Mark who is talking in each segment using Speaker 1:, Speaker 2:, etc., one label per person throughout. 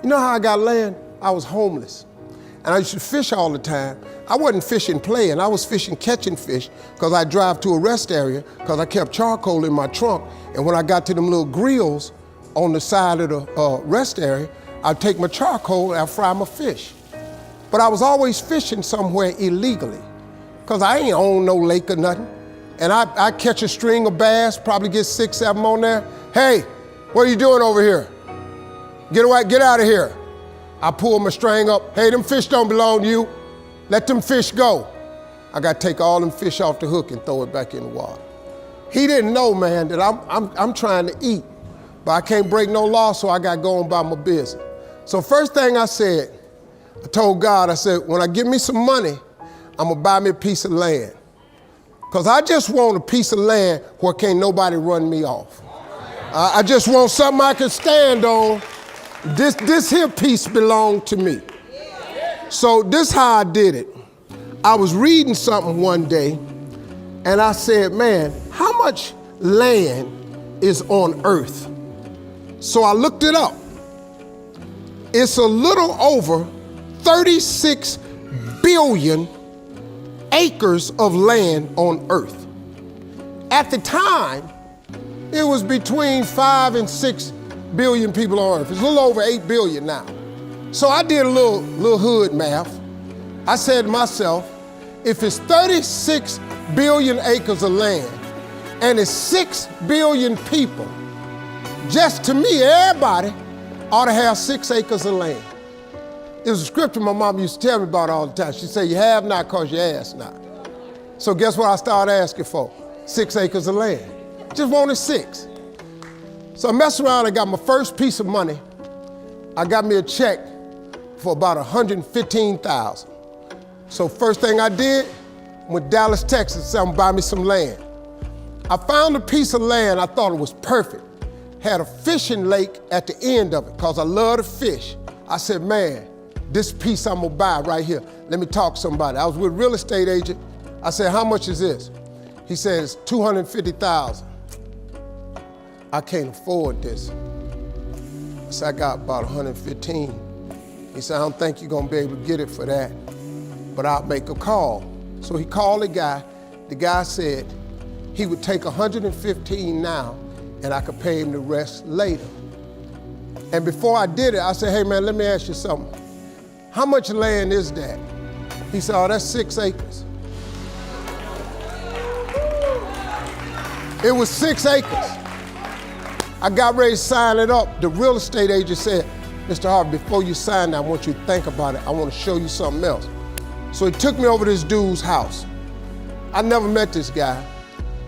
Speaker 1: You know how I got land? I was homeless. And I used to fish all the time. I wasn't fishing playing, I was fishing catching fish because I drive to a rest area because I kept charcoal in my trunk. And when I got to them little grills on the side of the rest area, I'd take my charcoal and I'd fry my fish. But I was always fishing somewhere illegally because I ain't own no lake or nothing. And I catch a string of bass, probably get 6, 7 on there. Hey, what are you doing over here? Get away, get out of here. I pull my string up. Hey, them fish don't belong to you. Let them fish go. I got to take all them fish off the hook and throw it back in the water. He didn't know, man, that I'm trying to eat, but I can't break no law, so I got to go on by my business. So first thing I said, I told God, I said, when I get me some money, I'm going to buy me a piece of land. Because I just want a piece of land where can't nobody run me off. I just want something I can stand on. This here piece belonged to me. So this how I did it. I was reading something one day and I said, man, how much land is on earth? So I looked it up. It's a little over 36 billion acres of land on earth. At the time, it was between 5 and 6 billion people on earth. It's a little over 8 billion now. So I did a little hood math. I said to myself, if it's 36 billion acres of land and it's 6 billion people, just to me, everybody ought to have 6 acres of land. It was a scripture my mom used to tell me about all the time. She said, you have not because you ask not. So guess what I started asking for? 6 acres of land. Just wanted 6. So I messed around and got my first piece of money. I got me a check for about $115,000. So first thing I did, went to Dallas, Texas, said I'm gonna buy me some land. I found a piece of land, I thought it was perfect. Had a fishing lake at the end of it, because I love to fish. I said, man, this piece I'm gonna buy right here. Let me talk to somebody. I was with a real estate agent. I said, how much is this? He says, $250,000. I can't afford this. I said, I got about 115. He said, I don't think you're gonna be able to get it for that, but I'll make a call. So he called the guy. The guy said he would take 115 now and I could pay him the rest later. And before I did it, I said, hey man, let me ask you something. How much land is that? He said, oh, that's 6 acres. It was 6 acres. I got ready to sign it up. The real estate agent said, Mr. Harvey, before you sign that, I want you to think about it. I want to show you something else. So he took me over to this dude's house. I never met this guy.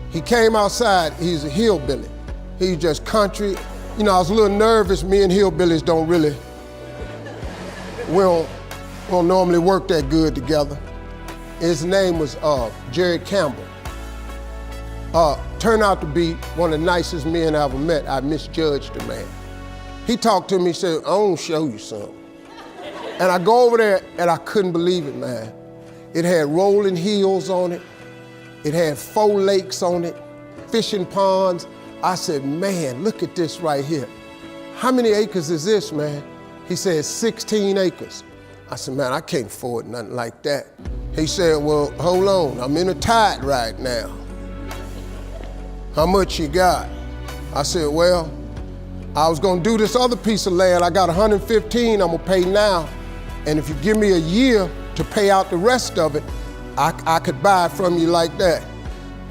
Speaker 1: He came outside, he's a hillbilly. He's just country. You know, I was a little nervous. Me and hillbillies don't really, we don't normally work that good together. His name was Jerry Campbell. Turned out to be one of the nicest men I ever met. I misjudged the man. He talked to me, he said, I want to show you something. And I go over there and I couldn't believe it, man. It had rolling hills on it. It had 4 lakes on it, fishing ponds. I said, man, look at this right here. How many acres is this, man? He said, 16 acres. I said, man, I can't afford nothing like that. He said, well, hold on, I'm in a tide right now. How much you got? I said, well, I was gonna do this other piece of land. I got 115 I'm gonna pay now. And if you give me a year to pay out the rest of it, I could buy it from you like that.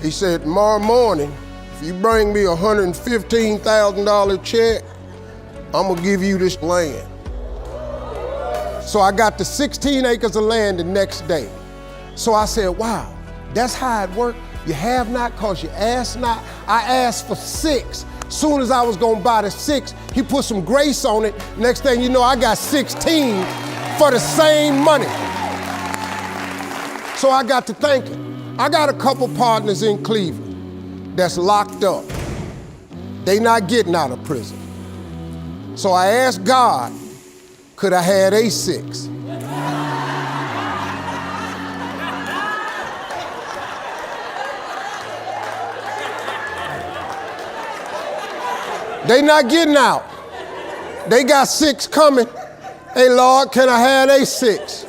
Speaker 1: He said, tomorrow morning, if you bring me a $115,000 check, I'm gonna give you this land. So I got the 16 acres of land the next day. So I said, wow, that's how it worked. You have not because you ask not. I asked for 6. Soon as I was gonna buy the 6, he put some grace on it. Next thing you know, I got 16 for the same money. So I got to thinking, I got a couple partners in Cleveland that's locked up. They not getting out of prison. So I asked God, could I have a 6? They not getting out. They got 6 coming. Hey, Lord, can I have A6?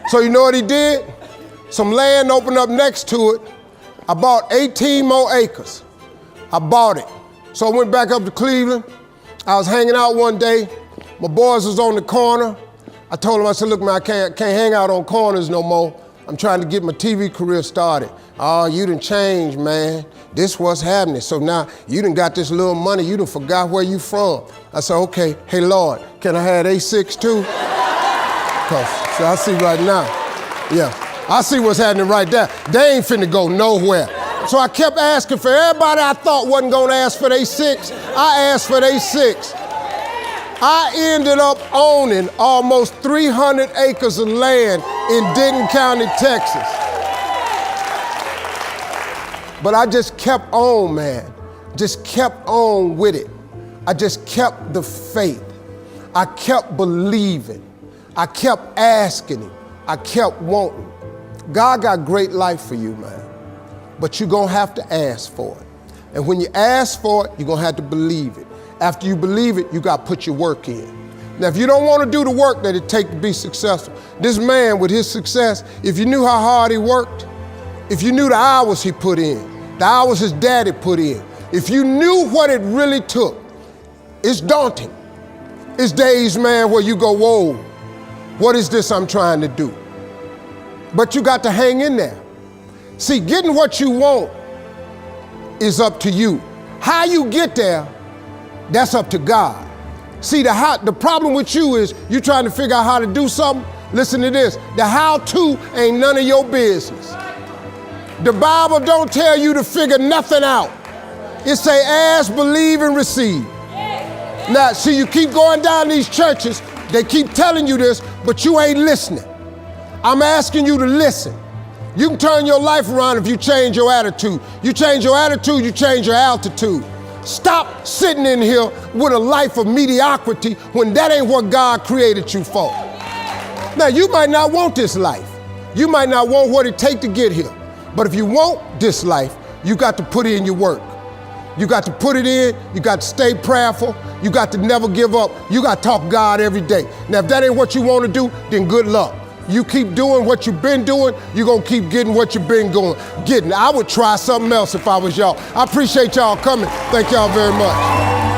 Speaker 1: So you know what he did? Some land opened up next to it. I bought 18 more acres. I bought it. So I went back up to Cleveland. I was hanging out one day. My boys was on the corner. I told them, I said, look, man, I can't hang out on corners no more. I'm trying to get my TV career started. Oh, you done changed, man. This what's happening. So now you done got this little money. You done forgot where you from. I said, okay, hey, Lord, can I have A6 too? So I see right now, yeah, I see what's happening right there. They ain't finna go nowhere. So I kept asking for everybody I thought wasn't gonna ask for A6, I asked for A6. I ended up owning almost 300 acres of land in Denton County, Texas. But I just kept on, man. Just kept on with it. I just kept the faith. I kept believing. I kept asking him. I kept wanting. God got great life for you, man. But you're gonna have to ask for it. And when you ask for it, you're gonna have to believe it. After you believe it, you gotta put your work in. Now, if you don't wanna do the work that it takes to be successful, this man with his success, if you knew how hard he worked, if you knew the hours he put in, the hours his daddy put in, if you knew what it really took, it's daunting. It's days, man, where you go, whoa, what is this I'm trying to do? But you got to hang in there. See, getting what you want is up to you. How you get there, that's up to God. See, the problem with you is you trying to figure out how to do something. Listen to this. The how-to ain't none of your business. The Bible don't tell you to figure nothing out. It say ask, believe, and receive. Now, see, you keep going down these churches, they keep telling you this, but you ain't listening. I'm asking you to listen. You can turn your life around if you change your attitude. You change your attitude, you change your altitude. Stop sitting in here with a life of mediocrity when that ain't what God created you for. Now, you might not want this life. You might not want what it takes to get here. But if you want this life, you got to put in your work. You got to put it in, you got to stay prayerful, you got to never give up, you got to talk God every day. Now, if that ain't what you want to do, then good luck. You keep doing what you've been doing, you're going to keep getting what you've been getting. I would try something else if I was y'all. I appreciate y'all coming. Thank y'all very much.